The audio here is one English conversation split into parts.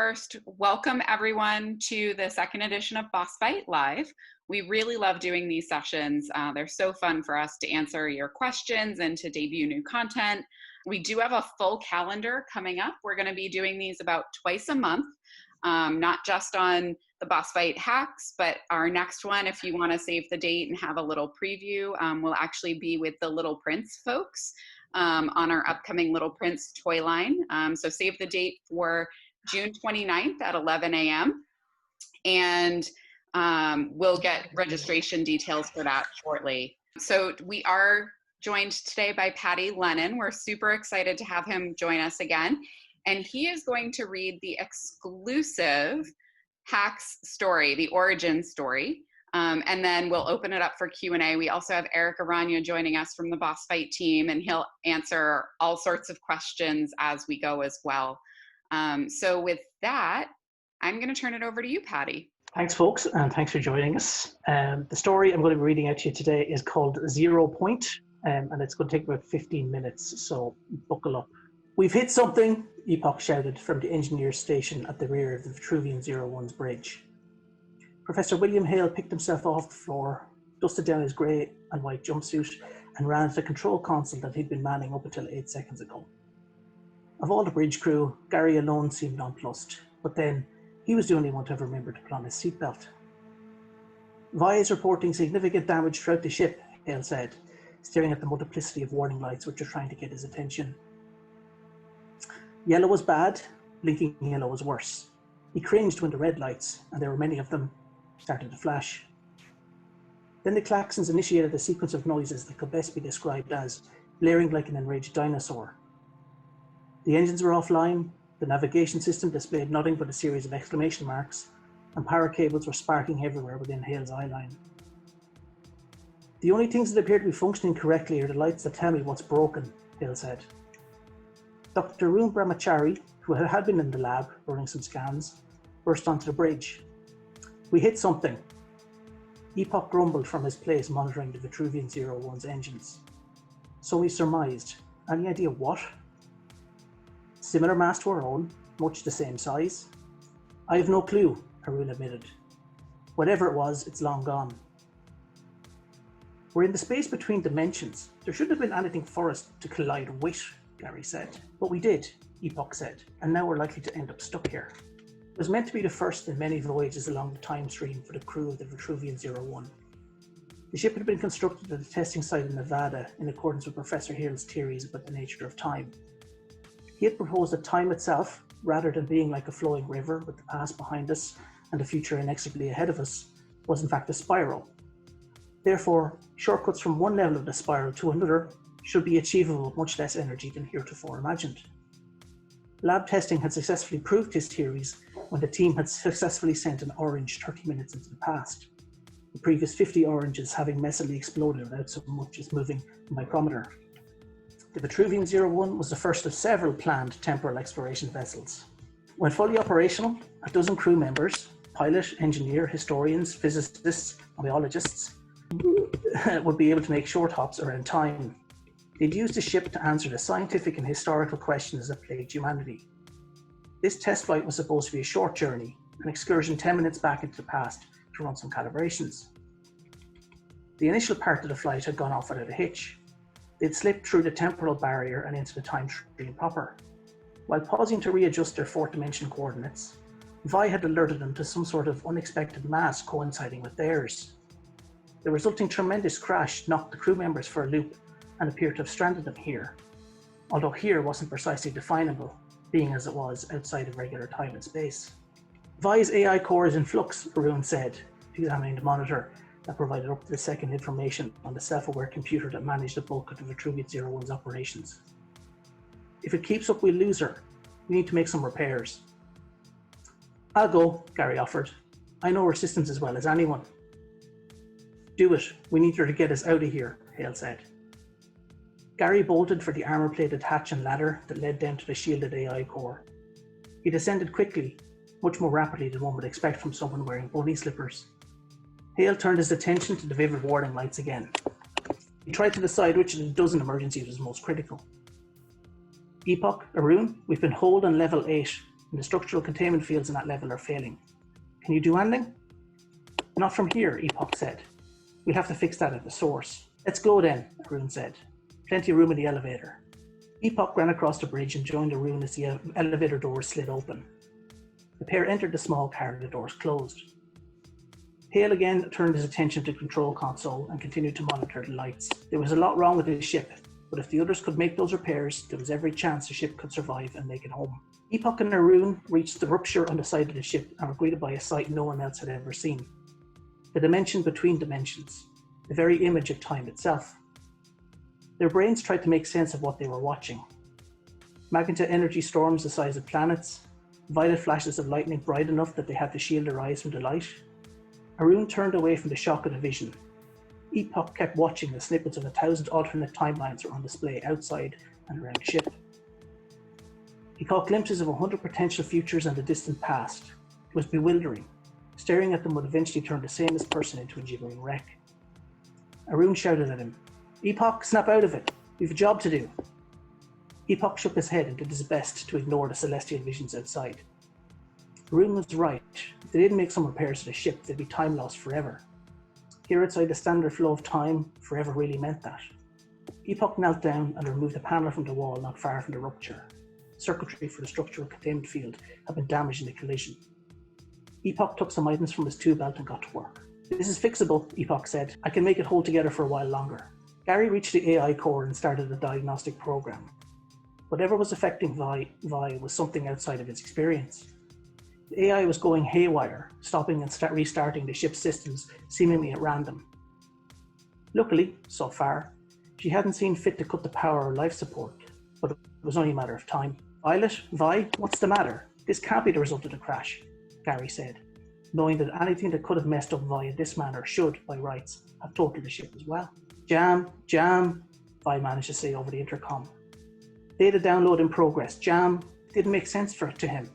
first, welcome everyone to the second edition of Boss Fight Live. We really love doing these sessions. They're so fun for us to answer your questions and to debut new content. We do have a full calendar coming up. We're going to be doing these about twice a month, not just on the Boss Fight Hacks, but our next one, if you want to save the date and have a little preview, will actually be with the Little Prince folks on our upcoming Little Prince toy line. So save the date for June 29th at 11 a.m. And we'll get registration details for that shortly. So we are joined today by Paddy Lennon. We're super excited to have him join us again. And he is going to read the exclusive H.A.C.K.S story, the origin story. And then we'll open it up for Q&A. We also have Eric Aranya joining us from the Boss Fight team, and he'll answer all sorts of questions as we go as well. So with that, I'm going to turn it over to you, Paddy. Thanks, folks, and thanks for joining us. The story I'm going to be reading out to you today is called 0 Point, and it's going to take about 15 minutes, so buckle up. "We've hit something," H.A.C.K.S shouted from the engineer's station at the rear of the Vitruvian 01's bridge. Professor William Hale picked himself off the floor, dusted down his grey and white jumpsuit, and ran to the control console that he'd been manning up until 8 seconds ago. Of all the bridge crew, Gary alone seemed nonplussed, but then he was the only one to have remembered to put on his seatbelt. "Vi is reporting significant damage throughout the ship," Hale said, staring at the multiplicity of warning lights which were trying to get his attention. Yellow was bad, blinking yellow was worse. He cringed when the red lights, and there were many of them, started to flash. Then the klaxons initiated a sequence of noises that could best be described as blaring like an enraged dinosaur. The engines were offline, the navigation system displayed nothing but a series of exclamation marks, and power cables were sparking everywhere within Hale's eye line. "The only things that appear to be functioning correctly are the lights that tell me what's broken," Hale said. Dr. Arun Brahmachari, who had been in the lab running some scans, burst onto the bridge. "We hit something." H.A.C.K.S grumbled from his place monitoring the Vitruvian 01's engines. "So he surmised. Any idea what?" "Similar mass to our own, much the same size." "I have no clue," Arun admitted. "Whatever it was, it's long gone." "We're in the space between dimensions. There shouldn't have been anything for us to collide with," Gary said. "But we did," H.A.C.K.S said, "and now we're likely to end up stuck here." It was meant to be the first in many voyages along the time stream for the crew of the Vitruvian 01. The ship had been constructed at a testing site in Nevada in accordance with Professor Hale's theories about the nature of time. He had proposed that time itself, rather than being like a flowing river with the past behind us and the future inexorably ahead of us, was in fact a spiral. Therefore, shortcuts from one level of the spiral to another should be achievable with much less energy than heretofore imagined. Lab testing had successfully proved his theories when the team had successfully sent an orange 30 minutes into the past, the previous 50 oranges having messily exploded without so much as moving a micrometer. The Vitruvian 01 was the first of several planned temporal exploration vessels. When fully operational, a dozen crew members, pilot, engineer, historians, physicists, and biologists, would be able to make short hops around time. They'd use the ship to answer the scientific and historical questions that plagued humanity. This test flight was supposed to be a short journey, an excursion 10 minutes back into the past to run some calibrations. The initial part of the flight had gone off without a hitch. They'd slipped through the temporal barrier and into the time stream proper. While pausing to readjust their fourth dimension coordinates, Vi had alerted them to some sort of unexpected mass coinciding with theirs. The resulting tremendous crash knocked the crew members for a loop and appeared to have stranded them here, although here wasn't precisely definable, being as it was outside of regular time and space. "Vi's AI core is in flux," Arun said, examining the monitor that provided up to the second information on the self-aware computer that managed the bulk of the Vitruvian 01's operations. "If it keeps up, we'll lose her. We need to make some repairs." "I'll go," Gary offered. "I know her systems as well as anyone." "Do it. We need her to get us out of here," Hale said. Gary bolted for the armor-plated hatch and ladder that led down to the shielded AI core. He descended quickly, much more rapidly than one would expect from someone wearing bunny slippers. Hale turned his attention to the vivid warning lights again. He tried to decide which of the dozen emergencies was most critical. "H.A.C.K.S, Arun, we've been holed on level 8. and the structural containment fields in that level are failing. Can you do anything? Not from here, Epoch said. We'll have to fix that at the source. Let's go then, Arun said. Plenty of room in the elevator. Epoch ran across the bridge and joined Arun as the elevator doors slid open. The pair entered the small car and the doors closed. Hale again turned his attention to the control console and continued to monitor the lights. There was a lot wrong with his ship, but if the others could make those repairs, there was every chance the ship could survive and make it home. Epoch and Arun reached the rupture on the side of the ship and were greeted by a sight no one else had ever seen. The dimension between dimensions, the very image of time itself. Their brains tried to make sense of what they were watching. Magenta energy storms the size of planets, violet flashes of lightning bright enough that they had to shield their eyes from the light. Arun turned away from the shock of the vision. Epoch kept watching as snippets of 1,000 alternate timelines were on display outside and around the ship. He caught glimpses of 100 potential futures and the distant past. It was bewildering. Staring at them would eventually turn the sanest person into a gibbering wreck. Arun shouted at him, "Epoch, snap out of it. We've a job to do." Epoch shook his head and did his best to ignore the celestial visions outside. Arun was right. If they didn't make some repairs to the ship, there'd be time lost forever. Here outside the standard flow of time, forever really meant that. Epoch knelt down and removed a panel from the wall not far from the rupture. Circuitry for the structural containment field had been damaged in the collision. Epoch took some items from his tool belt and got to work. "This is fixable," Epoch said. "I can make it hold together for a while longer." Gary reached the AI core and started a diagnostic program. Whatever was affecting Vi was something outside of his experience. The AI was going haywire, stopping and restarting the ship's systems seemingly at random. Luckily, so far, she hadn't seen fit to cut the power or life support, but it was only a matter of time. "Violet, Vi, what's the matter? This can't be the result of the crash," Gary said, knowing that anything that could have messed up Vi in this manner should, by rights, have totaled the ship as well. Jam, Vi managed to say over the intercom. "Data download in progress, jam." It didn't make sense to him.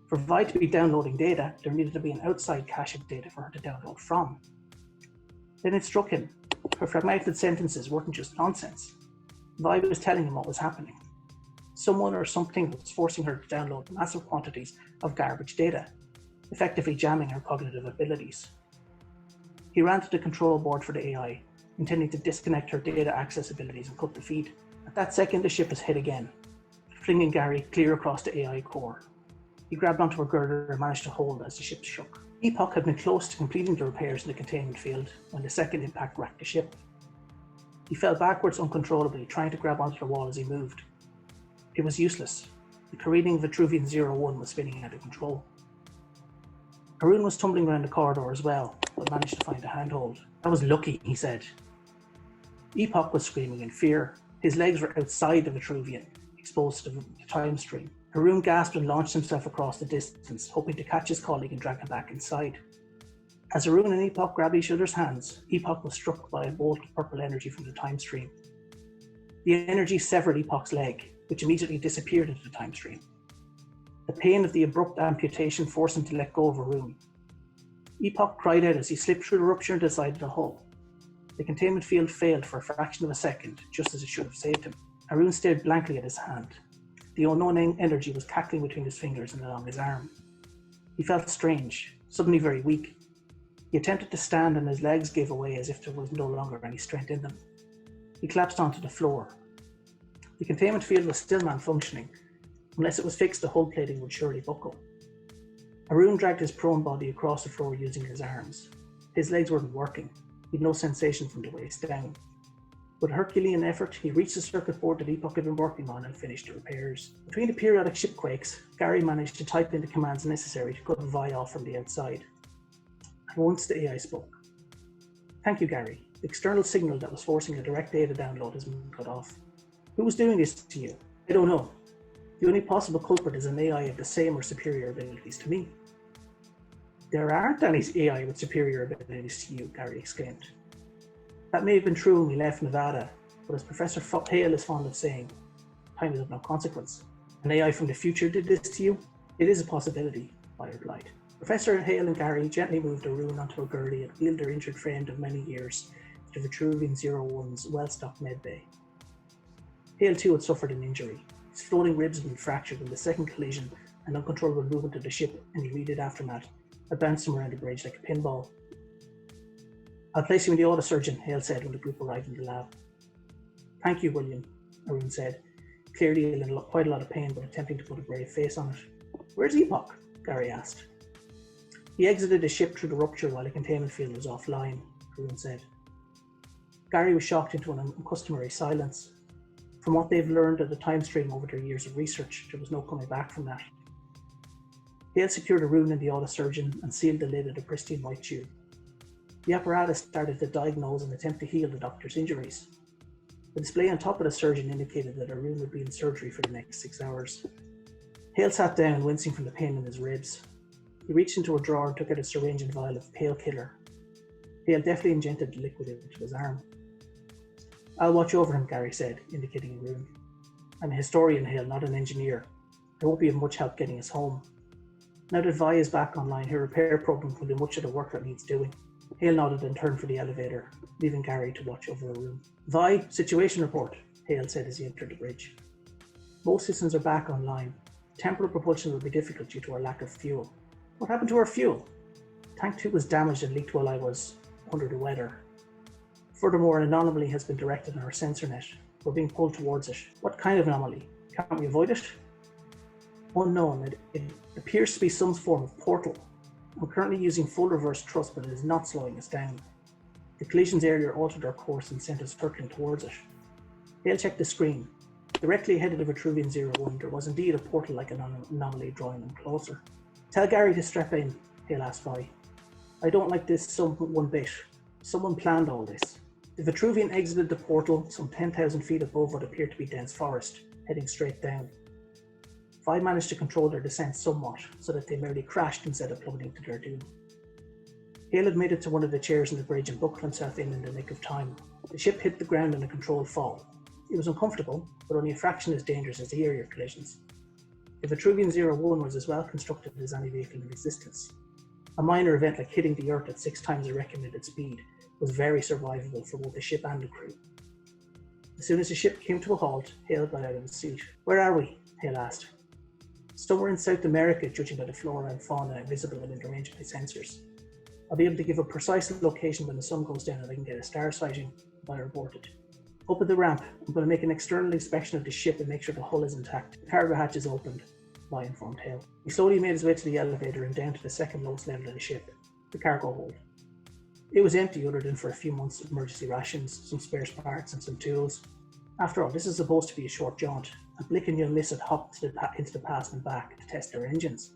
For Vi to be downloading data, there needed to be an outside cache of data for her to download from. Then it struck him. Her fragmented sentences weren't just nonsense. Vi was telling him what was happening. Someone or something was forcing her to download massive quantities of garbage data, effectively jamming her cognitive abilities. He ran to the control board for the AI, intending to disconnect her data access abilities and cut the feed. At that second, the ship was hit again, flinging Gary clear across the AI core. He grabbed onto her girder and managed to hold as the ship shook. Epoch had been close to completing the repairs in the containment field when the second impact racked the ship. He fell backwards uncontrollably, trying to grab onto the wall as he moved. It was useless. The careening Vitruvian 01 was spinning out of control. Arun was tumbling around the corridor as well, but managed to find a handhold. "That was lucky," he said. Epoch was screaming in fear. His legs were outside the Vitruvian, exposed to the time stream. Arun gasped and launched himself across the distance, hoping to catch his colleague and drag him back inside. As Arun and Epoch grabbed each other's hands, Epoch was struck by a bolt of purple energy from the time stream. The energy severed Epoch's leg, which immediately disappeared into the time stream. The pain of the abrupt amputation forced him to let go of Arun. Epoch cried out as he slipped through the rupture into the side of the hull. The containment field failed for a fraction of a second, just as it should have saved him. Arun stared blankly at his hand. The unknown energy was cackling between his fingers and along his arm. He felt strange, suddenly very weak. He attempted to stand and his legs gave away as if there was no longer any strength in them. He collapsed onto the floor. The containment field was still malfunctioning. Unless it was fixed, the hull plating would surely buckle. Arun dragged his prone body across the floor using his arms. His legs weren't working. He had no sensation from the waist down. With a Herculean effort, he reached the circuit board that Epoch had been working on and finished the repairs. Between the periodic ship quakes, Gary managed to type in the commands necessary to cut Vi off from the outside. And once the AI spoke. "Thank you, Gary. The external signal that was forcing a direct data download has been cut off. Who was doing this to you? I don't know. The only possible culprit is an AI of the same or superior abilities to me." "There aren't any AI with superior abilities to you," Gary exclaimed. "That may have been true when we left Nevada, but as Professor Hale is fond of saying, time is of no consequence. An AI from the future did this to you? It is a possibility," I replied. Professor Hale and Gary gently moved Arun onto a gurney and wheeled their injured friend of many years to Vitruvian 01's well-stocked medbay. Hale too had suffered an injury. His floating ribs had been fractured and the second collision an uncontrollable movement of the ship and the immediate aftermath had bounced him around the bridge like a pinball. "I'll place you in the autosurgeon," Hale said when the group arrived in the lab. "Thank you, William," Arun said, clearly in quite a lot of pain but attempting to put a brave face on it. "Where's Epoch?" Gary asked. "He exited the ship through the rupture while the containment field was offline," Arun said. Gary was shocked into an uncustomary silence. From what they've learned of the time stream over their years of research, there was no coming back from that. Hale secured Arun in the autosurgeon and sealed the lid of the pristine white tube. The apparatus started to diagnose and attempt to heal the doctor's injuries. The display on top of the surgeon indicated that Arun would be in surgery for the next 6 hours. Hale sat down, wincing from the pain in his ribs. He reached into a drawer and took out a syringe and vial of painkiller. Hale deftly injected the liquid into his arm. "I'll watch over him," Gary said, indicating Arun. "I'm a historian, Hale, not an engineer. I won't be of much help getting us home. Now that Vi is back online, her repair program will do much of the work that needs doing." Hale nodded and turned for the elevator, leaving Gary to watch over Arun. "Vi, situation report," Hale said as he entered the bridge. "Most systems are back online. Temporal propulsion will be difficult due to our lack of fuel." "What happened to our fuel?" "Tank 2 was damaged and leaked while I was under the weather. Furthermore, an anomaly has been directed on our sensor net. We're being pulled towards it." "What kind of anomaly? Can't we avoid it?" "Unknown. It appears to be some form of portal. I'm currently using full reverse thrust, but it is not slowing us down. The collisions earlier altered our course and sent us hurtling towards it." Hale checked the screen. Directly ahead of the Vitruvian 01, there was indeed a portal-like anomaly drawing them closer. "Tell Gary to strap in," Hale asked Vi. "I don't like this one bit. Someone planned all this." The Vitruvian exited the portal some 10,000 feet above what appeared to be dense forest, heading straight down. Vi managed to control their descent somewhat, so that they merely crashed instead of plummeting to their doom. Hale had made it to one of the chairs in the bridge and buckled himself in the nick of time. The ship hit the ground in a controlled fall. It was uncomfortable, but only a fraction as dangerous as the earlier collisions. The Vitruvian 01 was as well constructed as any vehicle in existence. A minor event like hitting the Earth at 6 times the recommended speed was very survivable for both the ship and the crew. As soon as the ship came to a halt, Hale got out of his seat. "Where are we?" Hale asked. "Somewhere in South America, judging by the flora and fauna visible within the range of my sensors. I'll be able to give a precise location when the sun goes down and I can get a star sighting," Vi reported. "Up at the ramp, I'm going to make an external inspection of the ship and make sure the hull is intact. The cargo hatch is opened," Vi informed Hale. He slowly made his way to the elevator and down to the second lowest level of the ship, the cargo hold. It was empty other than for a few months of emergency rations, some spare parts and some tools. After all, this is supposed to be a short jaunt. A blink and you'll miss it hopped into the past and back to test their engines.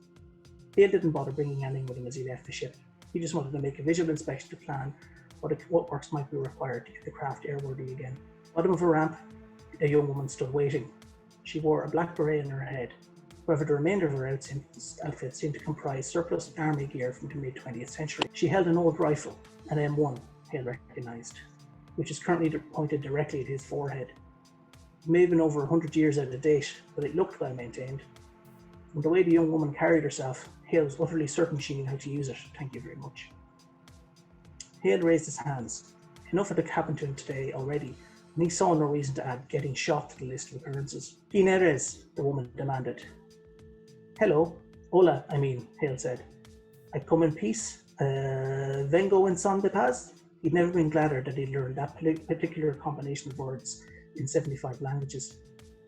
Hale didn't bother bringing anything with him as he left the ship. He just wanted to make a visual inspection to plan what works might be required to get the craft airworthy again. Bottom of a ramp, a young woman stood waiting. She wore a black beret on her head. However, the remainder of her outfit seemed to comprise surplus army gear from the mid-20th century. She held an old rifle, an M1, Hale recognised, which is currently pointed directly at his forehead. It may have been over 100 years out of date, but it looked well maintained. From the way the young woman carried herself, Hale was utterly certain she knew how to use it. "Thank you very much." Hale raised his hands. Enough had happened to him today already, and he saw no reason to add getting shot to the list of occurrences. "¿Quién eres?" the woman demanded. "Hello. Hola, Hale said. "I come in peace. Vengo en son de paz." He'd never been gladder that he'd learned that particular combination of words in 75 languages.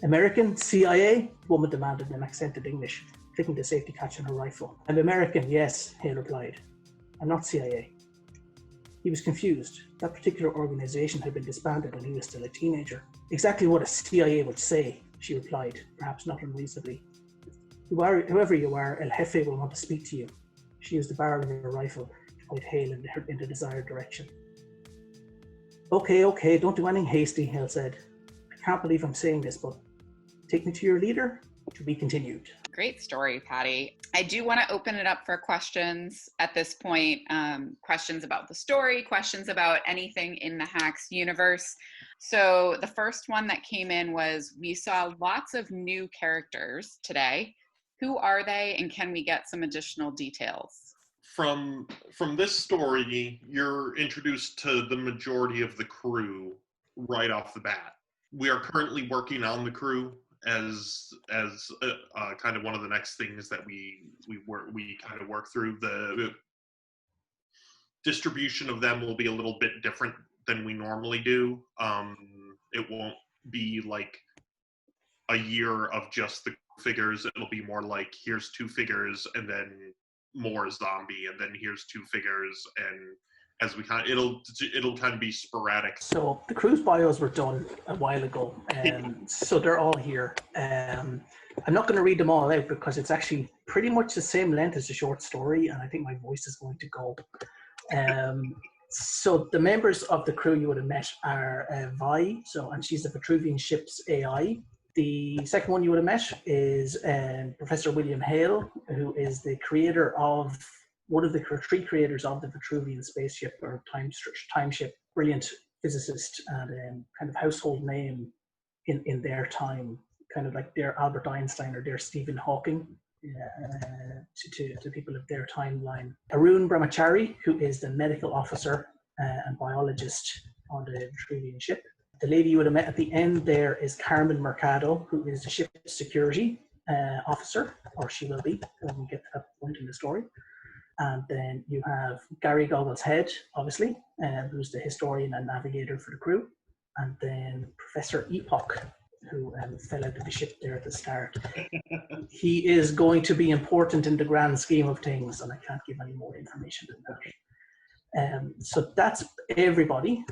"American? CIA?" the woman demanded in accented English, clicking the safety catch on her rifle. "I'm American, yes," Hale replied. "I'm not CIA." He was confused. That particular organization had been disbanded when he was still a teenager. "Exactly what a CIA would say," she replied, perhaps not unreasonably. "Whoever you are, El Jefe will want to speak to you." She used the barrel of her rifle to point Hale in the desired direction. Okay, don't do anything hasty," Hale said. "I can't believe I'm saying this, but take me to your leader? To be continued." Great story, Paddy. I do want to open it up for questions at this point. Questions about the story, questions about anything in the H.A.C.K.S universe. So the first one that came in was, we saw lots of new characters today. Who are they, and can we get some additional details? From this story, you're introduced to the majority of the crew right off the bat. We are currently working on the crew, kind of one of the next things that we kind of work through. The distribution of them will be a little bit different than we normally do. It won't be like a year of just the figures. It'll be more like, here's 2 figures and then more zombie, and then here's 2 figures, and as we kind of, it'll kind of be sporadic. So the cruise bios were done a while ago, so they're all here. I'm not going to read them all out because it's actually pretty much the same length as the short story, and I think my voice is going to go. So the members of the crew you would have met are Vi, and she's the Vitruvian ship's AI. The second one you would have met is Professor William Hale, who is the creator of one of the 3 creators of the Vitruvian spaceship or time ship. Brilliant physicist and kind of household name in their time, kind of like their Albert Einstein or their Stephen Hawking to people of their timeline. Arun Brahmachari, who is the medical officer and biologist on the Vitruvian ship. The lady you would have met at the end there is Carmen Mercado, who is the ship's security officer, or she will be when we get to that point in the story. And then you have Gary Goggles Head, obviously, who's the historian and navigator for the crew. And then Professor H.A.C.K.S, who fell out of the ship there at the start. He is going to be important in the grand scheme of things, and I can't give any more information than that. So that's everybody.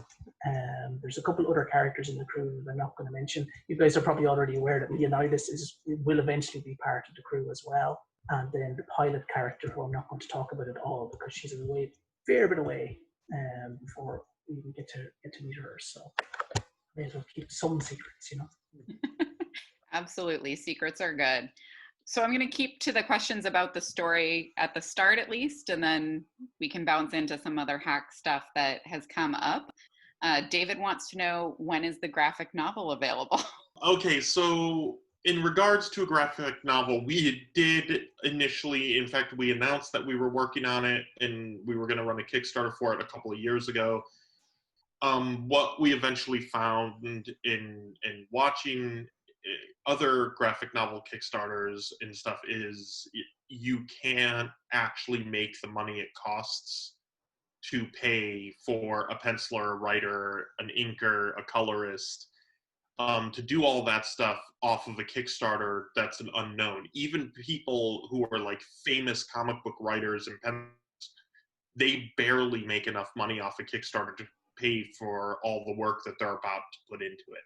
There's a couple other characters in the crew that I'm not going to mention. You guys are probably already aware that Leonidas will eventually be part of the crew as well. And then the pilot character, who I'm not going to talk about at all because she's a fair bit away before we even get to meet her. So may as well keep some secrets, you know. Absolutely, secrets are good. So I'm going to keep to the questions about the story at the start at least, and then we can bounce into some other hack stuff that has come up. David wants to know, when is the graphic novel available? Okay, so in regards to a graphic novel, we did initially, in fact, we announced that we were working on it and we were going to run a Kickstarter for it a couple of years ago. What we eventually found in watching other graphic novel Kickstarters and stuff is you can't actually make the money it costs to pay for a penciler, a writer, an inker, a colorist, to do all that stuff off of a Kickstarter. That's an unknown. Even people who are like famous comic book writers and pen, they barely make enough money off a Kickstarter to pay for all the work that they're about to put into it.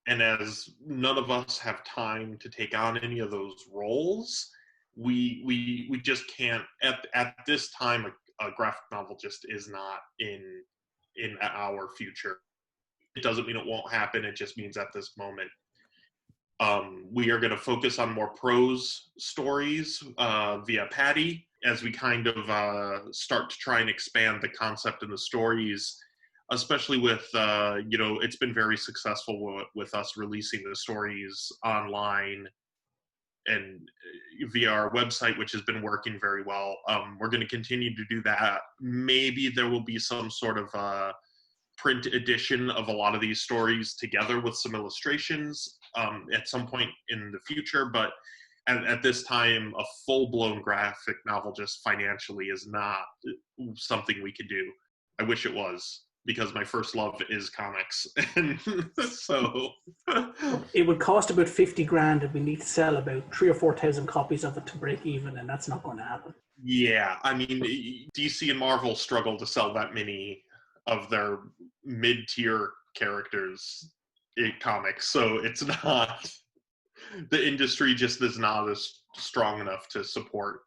And as none of us have time to take on any of those roles, we just can't at this time. A graphic novel just is not in our future. It doesn't mean it won't happen. It just means at this moment, we are going to focus on more prose stories via Paddy as we kind of start to try and expand the concept and the stories, especially with, it's been very successful with us releasing the stories online and via our website, which has been working very well. We're going to continue to do that. Maybe there will be some sort of print edition of a lot of these stories together with some illustrations at some point in the future. But at this time, a full-blown graphic novel just financially is not something we could do. I wish it was, because my first love is comics. And so it would cost about 50 grand and we need to sell about 3,000 or 4,000 copies of it to break even, and that's not going to happen. Yeah, I mean, DC and Marvel struggle to sell that many of their mid-tier characters in comics, so it's not, the industry just is not as strong enough to support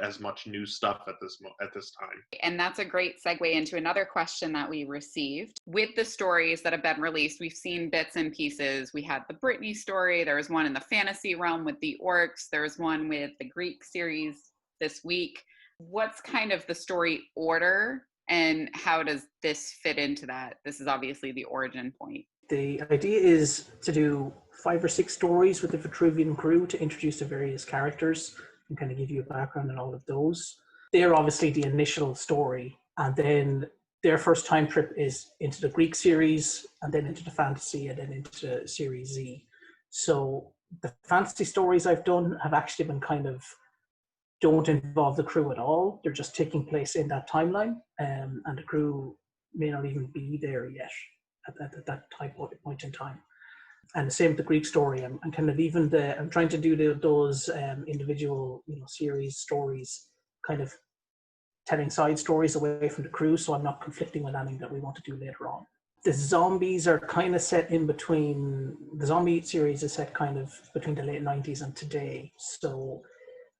as much new stuff at this time. And that's a great segue into another question that we received. With the stories that have been released, we've seen bits and pieces. We had the Britney story. There was one in the fantasy realm with the orcs. There's one with the Greek series this week. What's kind of the story order, and how does this fit into that? This is obviously the origin point. The idea is to do 5 or 6 stories with the Vitruvian crew to introduce the various characters and kind of give you a background on all of those. They're obviously the initial story, and then their first time trip is into the Greek series, and then into the fantasy, and then into Series Z. So The fantasy stories I've done have actually been kind of don't involve the crew at all. They're just taking place in that timeline, and the crew may not even be there yet at that point in time. And the same with the Greek story. I'm kind of I'm trying to do those individual series stories, kind of telling side stories away from the crew, so I'm not conflicting with anything that we want to do later on. The zombies are kind of set in between. The zombie series is set kind of between the late 90s and today, so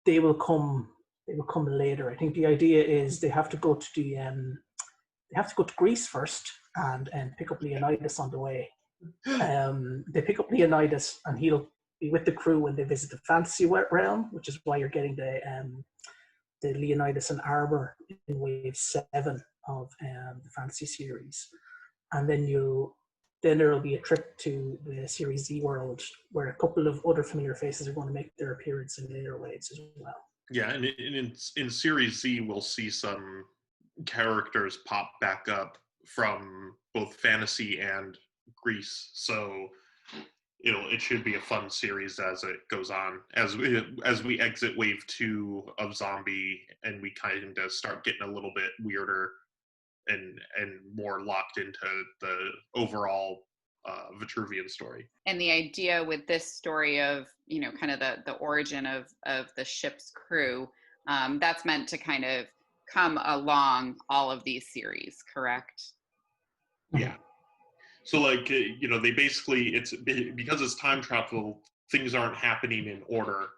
they will come later. I think the idea is they have to go to Greece first and pick up Leonidas on the way. They pick up Leonidas and he'll be with the crew when they visit the fantasy realm, which is why you're getting the Leonidas and armor in wave 7 of the fantasy series. And then there will be a trip to the Series Z world where a couple of other familiar faces are going to make their appearance in later waves as well. Yeah, and in Series Z, we'll see some characters pop back up from both fantasy and Greece. So it should be a fun series as it goes on, as we exit wave 2 of zombie and we kind of start getting a little bit weirder and more locked into the overall Vitruvian story. And the idea with this story of kind of the origin of the ship's crew, that's meant to kind of come along all of these series, correct? Yeah. So like they basically, it's because it's time travel, things aren't happening in order.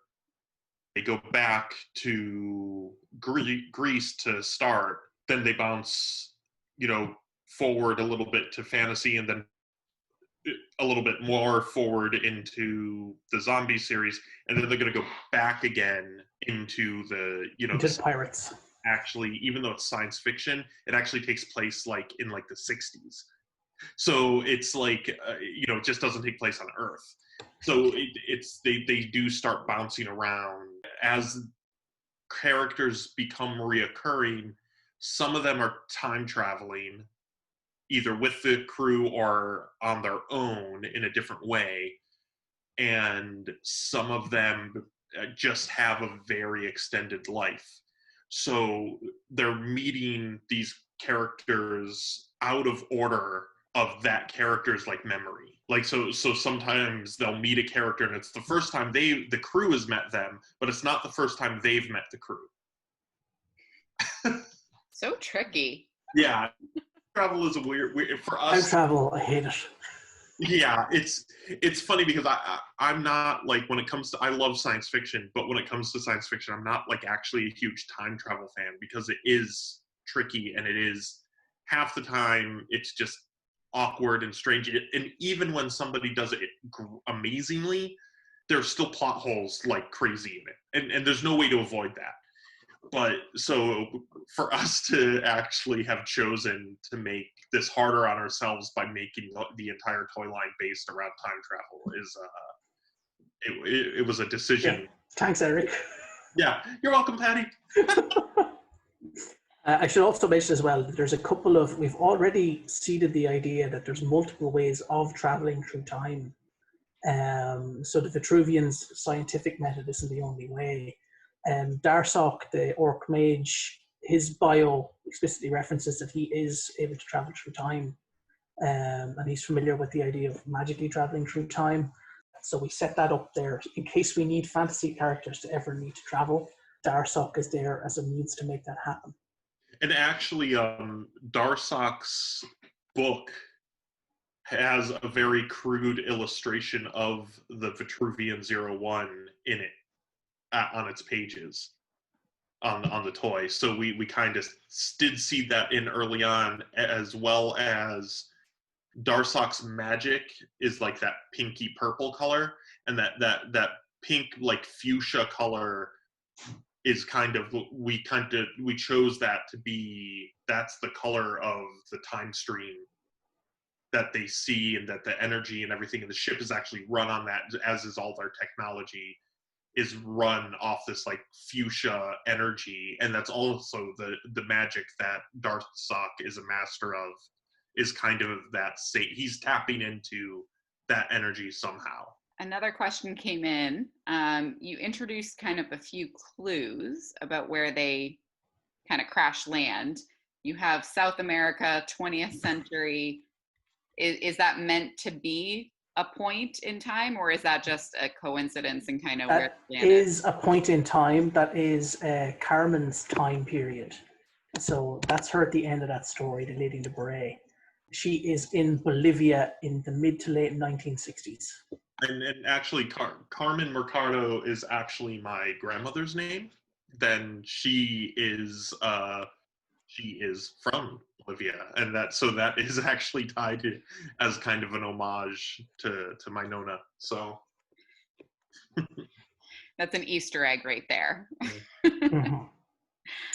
They go back to Greece to start, then they bounce forward a little bit to fantasy, and then a little bit more forward into the zombie series, and then they're going to go back again into the into the pirates. Actually, even though it's science fiction, it actually takes place like in like the 60s. So it's like it just doesn't take place on Earth. So they do start bouncing around as characters become reoccurring. Some of them are time traveling, either with the crew or on their own in a different way, and some of them just have a very extended life. So they're meeting these characters out of order of that character's like memory. Like so sometimes they'll meet a character and it's the first time the crew has met them, but it's not the first time they've met the crew. So tricky. Yeah. Travel is a weird for us. Time travel, I hate it. Yeah, it's funny because I'm not like, when it comes to, I love science fiction, but when it comes to science fiction, I'm not like actually a huge time travel fan, because it is tricky, and it is half the time it's just awkward and strange. And even when somebody does it amazingly, there's still plot holes like crazy in it, and there's no way to avoid that. But so for us to actually have chosen to make this harder on ourselves by making the entire toy line based around time travel is it was a decision. Yeah. Thanks, Eric. Yeah, you're welcome, Paddy. I should also mention as well that there's a couple of, we've already seeded the idea that there's multiple ways of traveling through time. So the Vitruvian's scientific method isn't the only way. Darsok, the orc mage, his bio explicitly references that he is able to travel through time, and he's familiar with the idea of magically traveling through time. So we set that up there in case we need fantasy characters to ever need to travel. Darsok is there as a means to make that happen. And actually, Darsok's book has a very crude illustration of the Vitruvian 01 in it, on its pages, on the toy. So we kind of did see that in early on, as well as Darsok's magic is like that pinky purple color, and that pink like fuchsia color is we chose that to be, that's the color of the time stream that they see, and that the energy and everything in the ship is actually run on that, as is all their technology is run off this like fuchsia energy. And that's also the magic that Darsok is a master of, is kind of that state. He's tapping into that energy somehow. Another question came in. You introduced kind of a few clues about where they kind of crash land. You have South America, 20th century. Is that meant to be a point in time, or is that just a coincidence and kind of where That they landed? is a point in time. That is Carmen's time period. So that's her at the end of that story, the Lady in the Beret. She is in Bolivia in the mid to late 1960s. And actually, Carmen Mercado is actually my grandmother's name. Then she is from Bolivia, and that is actually tied to, as kind of an homage to my nona. So That's an Easter egg right there. Mm-hmm.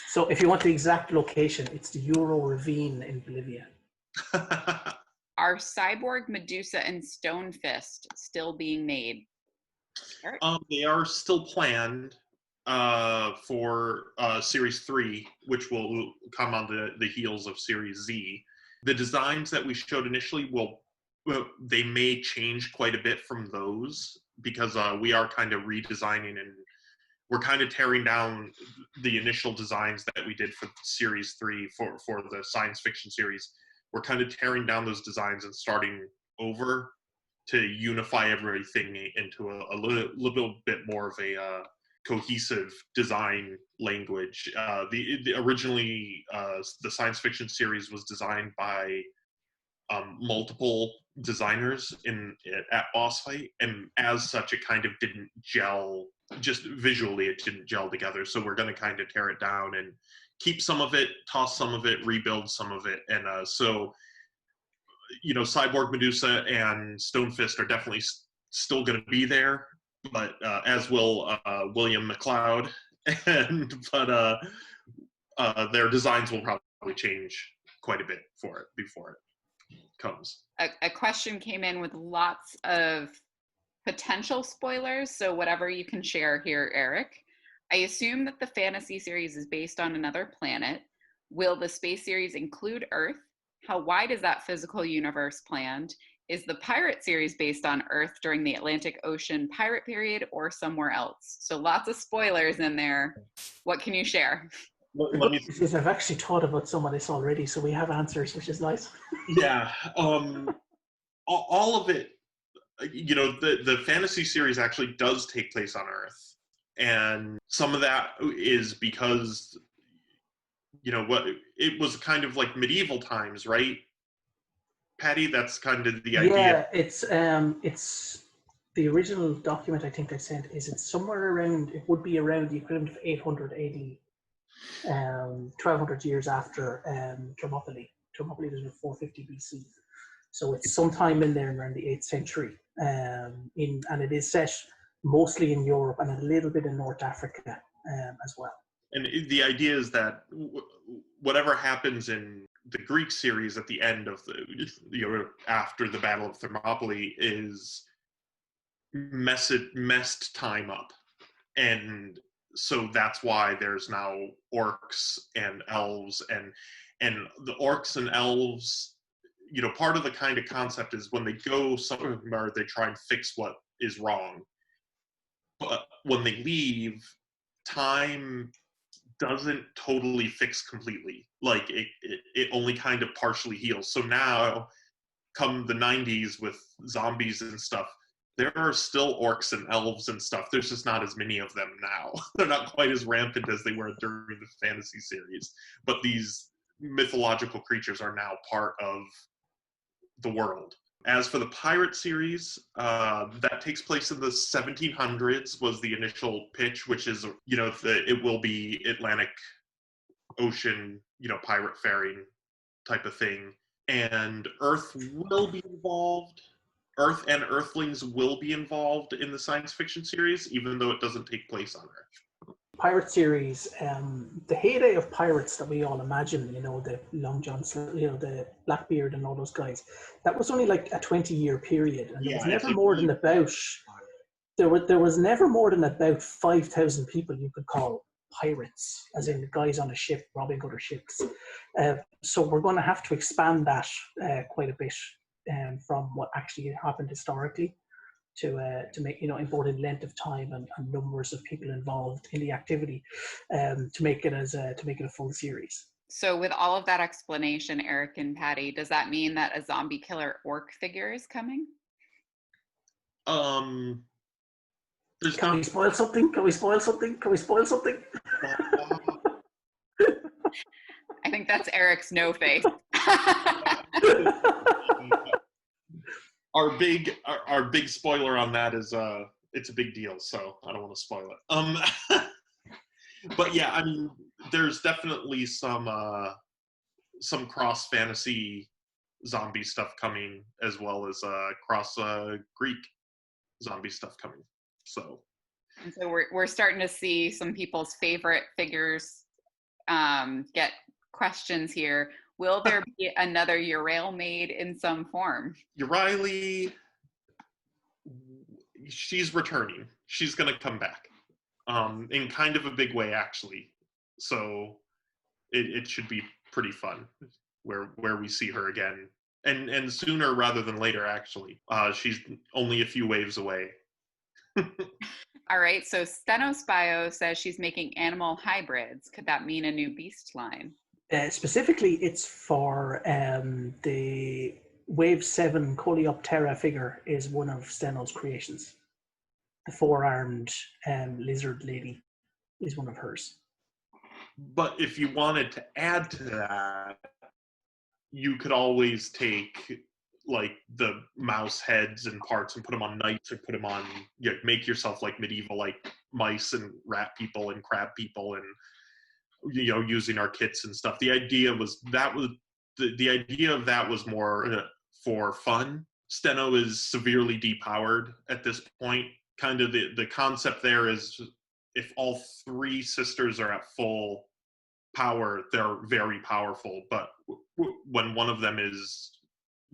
So if you want the exact location, it's the Euro Ravine in Bolivia. Are Cyborg, Medusa, and Stonefist still being made? Eric? They are still planned for Series 3, which will come on the heels of Series Z. The designs that we showed initially they may change quite a bit from those, because we are kind of redesigning, and we're kind of tearing down the initial designs that we did for Series 3 for the science fiction series. We're kind of tearing down those designs and starting over to unify everything into a little bit more of a cohesive design language. Originally, the science fiction series was designed by multiple designers at Boss Fight, and as such, it kind of didn't gel. Just visually, it didn't gel together. So we're going to kind of tear it down and keep some of it, toss some of it, rebuild some of it, and Cyborg, Medusa, and Stonefist are definitely still going to be there, but as will William McLeod, but their designs will probably change quite a bit before it comes. A question came in with lots of potential spoilers, so whatever you can share here, Eric. I assume that the fantasy series is based on another planet. Will the space series include Earth? How wide is that physical universe planned? Is the pirate series based on Earth during the Atlantic Ocean pirate period or somewhere else? So lots of spoilers in there. What can you share? Let me. I've actually thought about some of this already, so we have answers, which is nice. Yeah, all of it. The fantasy series actually does take place on Earth, and some of that is because what it was kind of like medieval times, right, Paddy? That's kind of the idea. Yeah, it's the original document I think I sent it's somewhere around, it would be around the equivalent of 800 AD, 1200 years after Thermopylae. Thermopylae was in 450 BC. So it's sometime in there around the 8th century. And it is set mostly in Europe and a little bit in North Africa as well. And the idea is that whatever happens in the Greek series at the end of after the Battle of Thermopylae is messed time up. And so that's why there's now orcs and elves, and the orcs and elves, part of the kind of concept is when they go somewhere, they try and fix what is wrong. But when they leave, time doesn't totally fix completely. Like it only kind of partially heals. So now, come the 90s with zombies and stuff, there are still orcs and elves and stuff. There's just not as many of them now. They're not quite as rampant as they were during the fantasy series. But these mythological creatures are now part of the world. As for the pirate series, that takes place in the 1700s was the initial pitch, which is, it will be Atlantic Ocean, pirate faring type of thing. And Earth will be involved. Earth and Earthlings will be involved in the science fiction series, even though it doesn't take place on Earth. Pirate series, the heyday of pirates that we all imagine, the Long John, the Blackbeard and all those guys, that was only like a 20-year period, and there was never more than about there was never more than about 5,000 people you could call pirates, as in guys on a ship robbing other ships. So we're going to have to expand that quite a bit from what actually happened historically to make, important length of time and numbers of people involved in the activity, to make it a full series. So with all of that explanation, Eric and Paddy, does that mean that a zombie killer orc figure is coming? Can we spoil something? Can we spoil something? I think that's Eric's no face. Our big spoiler on that is it's a big deal, so I don't want to spoil it. But yeah, I mean, there's definitely some cross fantasy zombie stuff coming, as well as cross Greek zombie stuff coming. So we're starting to see some people's favorite figures get questions here. Will there be another Uriel made in some form? Uriel, she's returning. She's going to come back in kind of a big way, actually. So it should be pretty fun where we see her again. And sooner rather than later, actually. She's only a few waves away. All right, so Stenosbio says she's making animal hybrids. Could that mean a new beast line? Specifically, it's for the Wave 7 Coleoptera figure is one of Steno's creations. The four-armed lizard lady is one of hers. But if you wanted to add to that, you could always take like the mouse heads and parts and put them on knights, or put them on, make yourself like medieval like mice and rat people and crab people, and using our kits and stuff. The idea was the idea of that was more for fun. Steno is severely depowered at this point. Kind of the concept there is, if all three sisters are at full power, they're very powerful, but when one of them is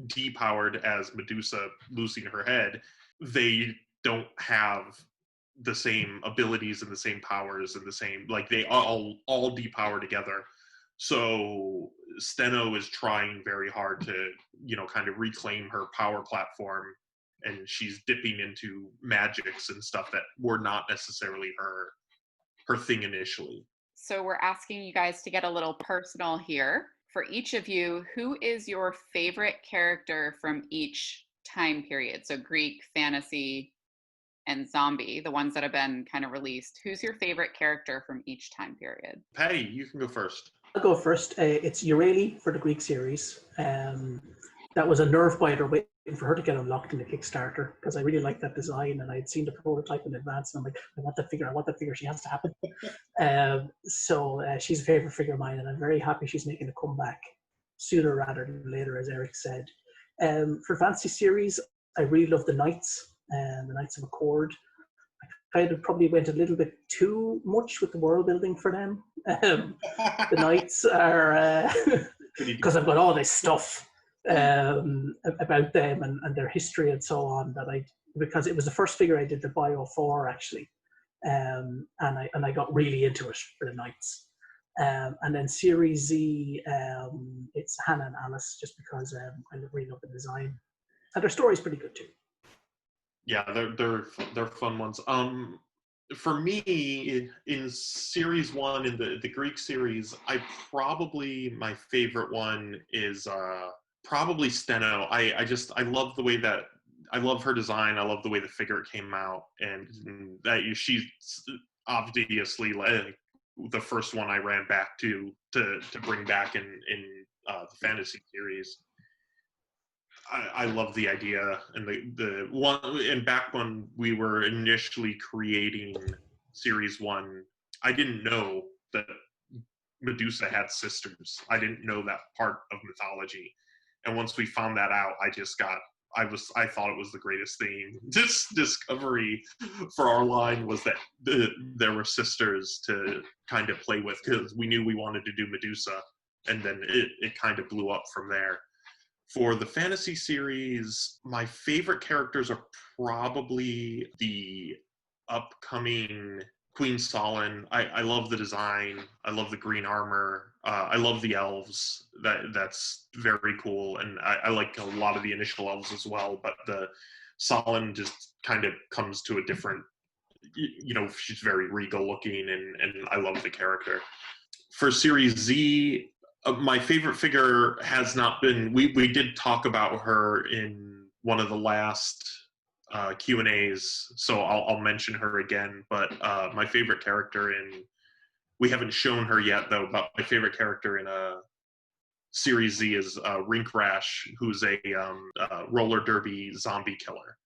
depowered, as Medusa losing her head, they don't have the same abilities and the same powers and the same, like, they all depower together. So Steno is trying very hard to kind of reclaim her power platform, and she's dipping into magics and stuff that were not necessarily her thing initially. So we're asking you guys to get a little personal here. For each of you, who is your favorite character from each time period? So Greek, fantasy, and zombie, the ones that have been kind of released. Who's your favorite character from each time period? Paddy, you can go first. I'll go first. It's Uriel for the Greek series. That was a nerve biter waiting for her to get unlocked in the Kickstarter, because I really liked that design, and I had seen the prototype in advance, and I'm like, I want that figure, she has to happen. So she's a favorite figure of mine, and I'm very happy she's making a comeback sooner rather than later, as Eric said. For fantasy series, I really love the Knights, the Knights of Accord. I kind of probably went a little bit too much with the world building for them. The Knights are, because I've got all this stuff about them and their history and so on, because it was the first figure I did the bio for, actually, and I got really into it for the Knights. And then Series Z, it's Hannah and Alice, just because I really love the design, and their story's pretty good too. Yeah, they're fun ones. For me, in Series 1, in the Greek series, my favorite one is probably Steno. I love the way that, I love her design. I love the way the figure came out, and that she's obviously like the first one I ran back to bring back in the fantasy series. I love the idea, and the one, and back when we were initially creating Series 1, I didn't know that Medusa had sisters. I didn't know that part of mythology. And once we found that out, I thought it was the greatest thing. This discovery for our line was that there were sisters to kind of play with, because we knew we wanted to do Medusa, and then it kind of blew up from there. For the fantasy series, my favorite characters are probably the upcoming Queen Solon. I love the design. I love the green armor. I love the elves. That's very cool. And I like a lot of the initial elves as well. But Solon just kind of comes to a different, she's very regal looking, and I love the character. For Series Z, my favorite figure has not been, we did talk about her in one of the last Q&As, so I'll mention her again, but my favorite character we haven't shown her yet though, but my favorite character in Series Z is Rink Rash, who's a roller derby zombie killer.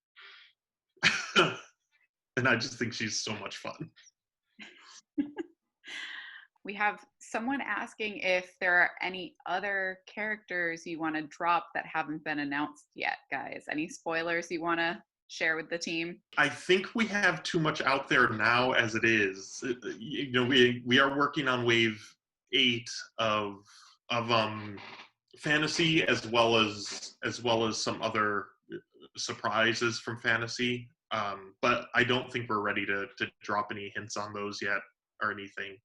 And I just think she's so much fun. We have someone asking if there are any other characters you want to drop that haven't been announced yet, guys. Any spoilers you want to share with the team? I think we have too much out there now as it is. We are working on wave 8 of fantasy, as well as some other surprises from fantasy. But I don't think we're ready to drop any hints on those yet or anything.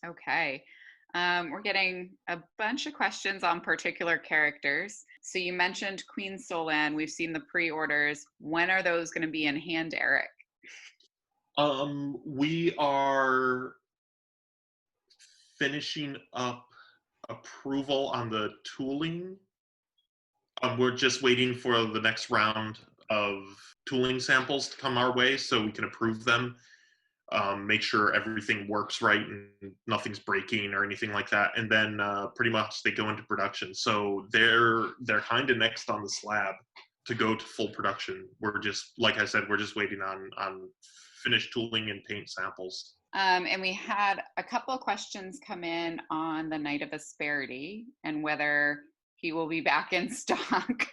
Okay. We're getting a bunch of questions on particular characters. So you mentioned Queen Solon. We've seen the pre-orders. When are those going to be in hand, Eric? We are finishing up approval on the tooling. We're just waiting for the next round of tooling samples to come our way so we can approve them. Make sure everything works right and nothing's breaking or anything like that, and then pretty much they go into production. So they're kind of next on the slab to go to full production. We're just, like I said, we're just waiting on finished tooling and paint samples. And we had a couple of questions come in on the Knight of Asperity and whether he will be back in stock.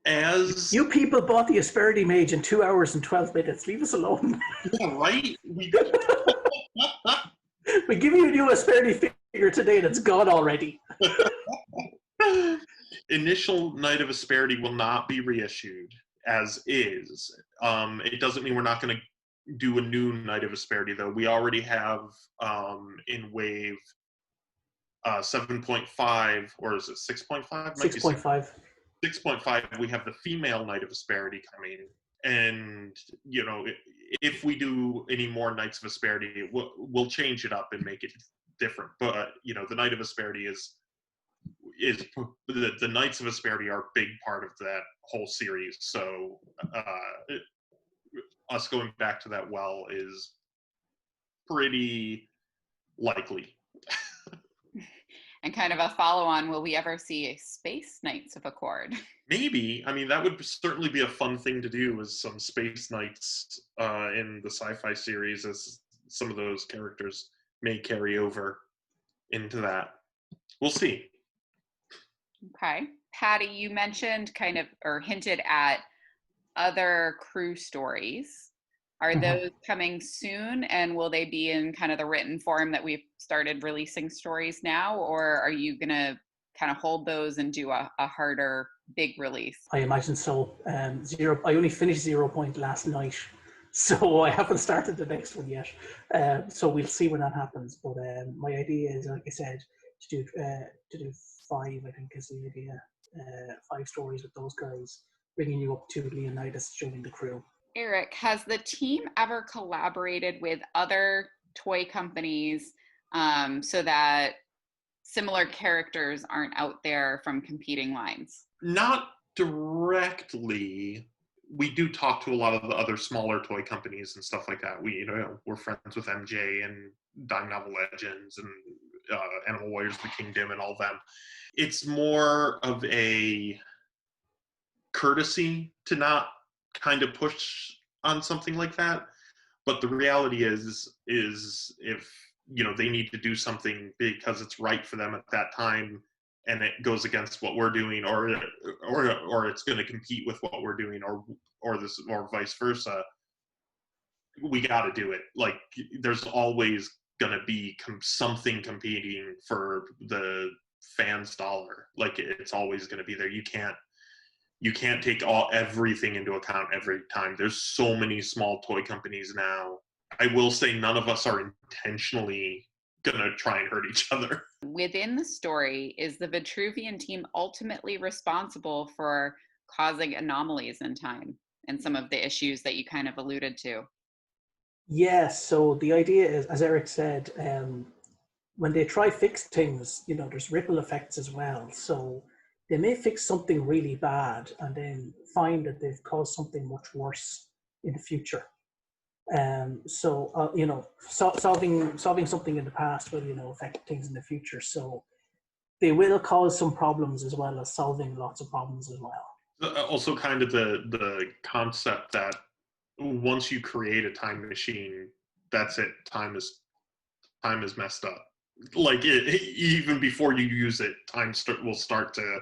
As you people bought the Asperity Mage in 2 hours and 12 minutes. Leave us alone. Yeah, right? We give you a new Asperity figure today that's gone already. Initial Knight of Asperity will not be reissued as is. It doesn't mean we're not going to do a new Knight of Asperity, though. We already have in wave 7.5, or is it 6.5? 6.5. 6.5, we have the female Knight of Asperity coming, and if we do any more Knights of Asperity, we'll change it up and make it different. But the Knight of Asperity is the Knights of Asperity are a big part of that whole series. So us going back to that well is pretty likely. And kind of a follow-on, will we ever see a Space Knights of Accord? Maybe. I mean, that would certainly be a fun thing to do, is some Space Knights in the sci-fi series, as some of those characters may carry over into that. We'll see. Okay. Paddy, you mentioned kind of, or hinted at, other crew stories. Are those coming soon, and will they be in kind of the written form that we've started releasing stories now, or are you going to kind of hold those and do a harder, big release? I imagine so. I only finished 0 Point last night, so I haven't started the next one yet. So we'll see when that happens. But my idea is, like I said, to do 5, I think is the idea. 5 stories with those guys, bringing you up to Leonidas joining the crew. Eric, has the team ever collaborated with other toy companies so that similar characters aren't out there from competing lines? Not directly. We do talk to a lot of the other smaller toy companies and stuff like that. We're friends with MJ and Dime Novel Legends and Animal Warriors of the Kingdom and all them. It's more of a courtesy to not kind of push on something like that, but the reality is if they need to do something because it's right for them at that time, and it goes against what we're doing, or it's going to compete with what we're doing, or vice versa, we got to do it. Like, there's always going to be something competing for the fans' dollar. Like, it's always going to be there. You can't take everything into account every time. There's so many small toy companies now. I will say none of us are intentionally gonna try and hurt each other. Within the story, is the Vitruvian team ultimately responsible for causing anomalies in time and some of the issues that you kind of alluded to? Yes, so the idea is, as Eric said, when they try fix things, there's ripple effects as well. So they may fix something really bad and then find that they've caused something much worse in the future. Solving something in the past will, affect things in the future. So they will cause some problems as well as solving lots of problems as well. Also, kind of the concept that once you create a time machine, that's it. Time is messed up. Like even before you use it, will start to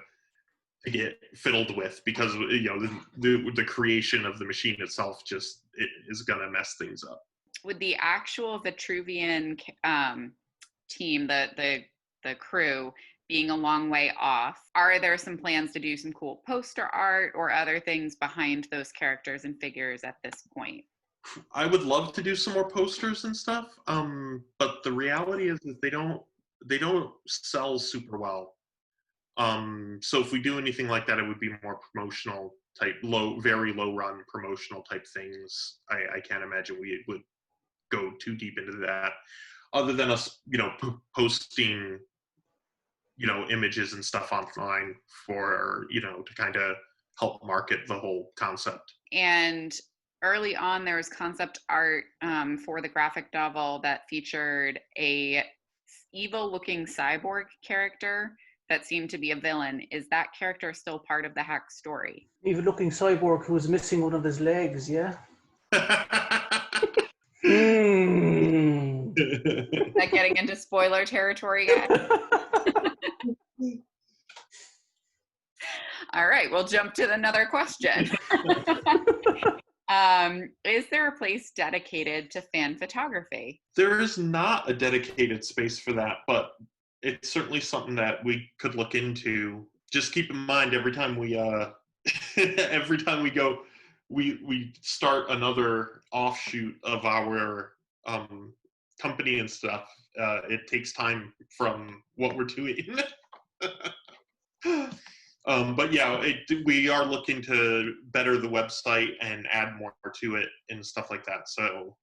get fiddled with, because the creation of the machine itself is gonna mess things up. With the actual Vitruvian team, the crew being a long way off, are there some plans to do some cool poster art or other things behind those characters and figures at this point? I would love to do some more posters and stuff, but the reality is that they don't sell super well. So if we do anything like that, it would be more promotional type, very low run promotional type things. I can't imagine we would go too deep into that, other than us, posting, images and stuff online for, to kind of help market the whole concept. And early on, there was concept art for the graphic novel that featured a evil-looking cyborg character that seemed to be a villain. Is that character still part of the H.A.C.K.S story? Even-looking cyborg who was missing one of his legs, yeah? Is that getting into spoiler territory yet? All right, we'll jump to another question. Is there a place dedicated to fan photography? There is not a dedicated space for that, but it's certainly something that we could look into. Just keep in mind, every time we go, we start another offshoot of our company and stuff. It takes time from what we're doing. But yeah, we are looking to better the website and add more to it and stuff like that. So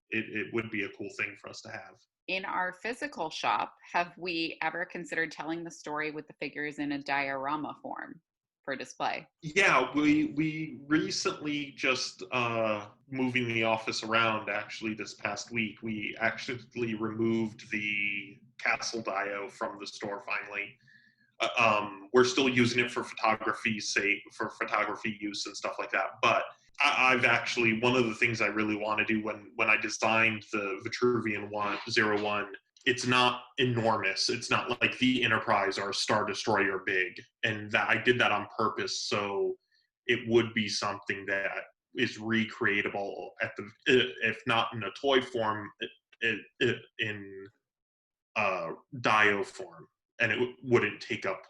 it would be a cool thing for us to have. In our physical shop, have we ever considered telling the story with the figures in a diorama form for display? Yeah, we recently just moving the office around. Actually, this past week, we actually removed the castle dio from the store finally. We're still using it for photography use and stuff like that. But I've actually, one of the things I really want to do when I designed the Vitruvian 01, it's not enormous. It's not like the Enterprise or Star Destroyer big. And that I did that on purpose, so it would be something that is recreatable if not in a toy form, in dio form. And it wouldn't take up,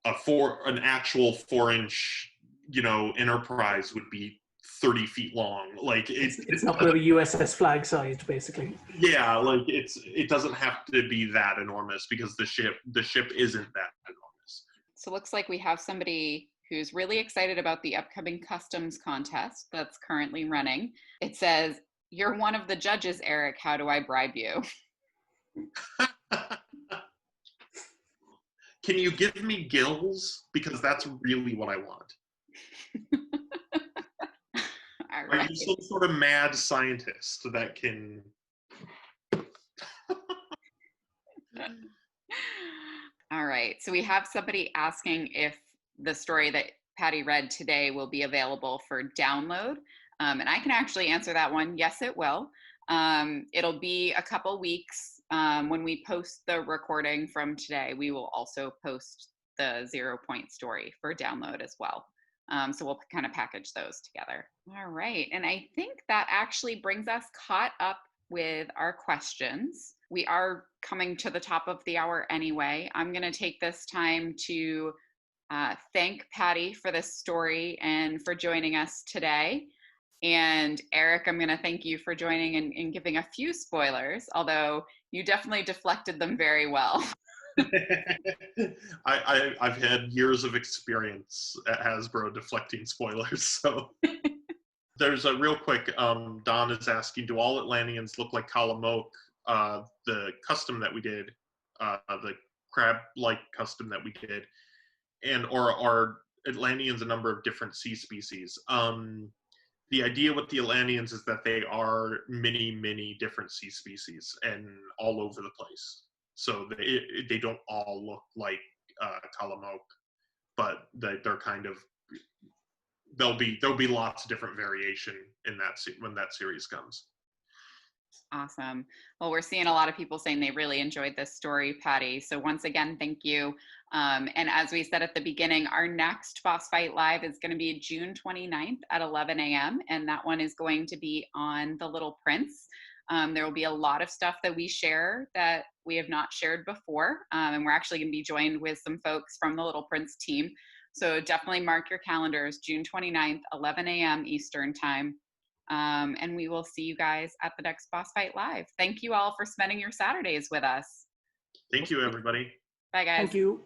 an actual 4-inch, Enterprise would be 30 feet long. Like it's not going to be USS flag sized, basically. Yeah, like it doesn't have to be that enormous, because the ship isn't that enormous. So it looks like we have somebody who's really excited about the upcoming customs contest that's currently running. It says, "You're one of the judges, Eric. How do I bribe you?" Can you give me gills? Because that's really what I want. All Are right. you some sort of mad scientist that can... All right. So we have somebody asking if the story that Paddy read today will be available for download. And I can actually answer that one. Yes, it will. It'll be a couple weeks. When we post the recording from today, we will also post the 0 Point story for download as well. So we'll kind of package those together. All right. And I think that actually brings us caught up with our questions. We are coming to the top of the hour anyway. I'm going to take this time to thank Paddy for this story and for joining us today. And Eric, I'm going to thank you for joining and giving a few spoilers, although you definitely deflected them very well. I've had years of experience at Hasbro deflecting spoilers. So there's a real quick, Don is asking, do all Atlanteans look like Kalamoke? The custom that we did, the crab-like custom that we did, and or are Atlanteans a number of different sea species? The idea with the Atlanteans is that they are many different sea species and all over the place. So they don't all look like Kalamoke, but they're kind of, there'll be lots of different variation in that when that series comes. Awesome. Well, we're seeing a lot of people saying they really enjoyed this story, Paddy. So once again, thank you. And as we said at the beginning, our next Boss Fight Live is going to be June 29th at 11 a.m. And that one is going to be on The Little Prince. There will be a lot of stuff that we share that we have not shared before. And we're actually going to be joined with some folks from the Little Prince team. So definitely mark your calendars, June 29th, 11 a.m. Eastern time. And we will see you guys at the next Boss Fight Live. Thank you all for spending your Saturdays with us. Thank you, everybody. Bye, guys. Thank you.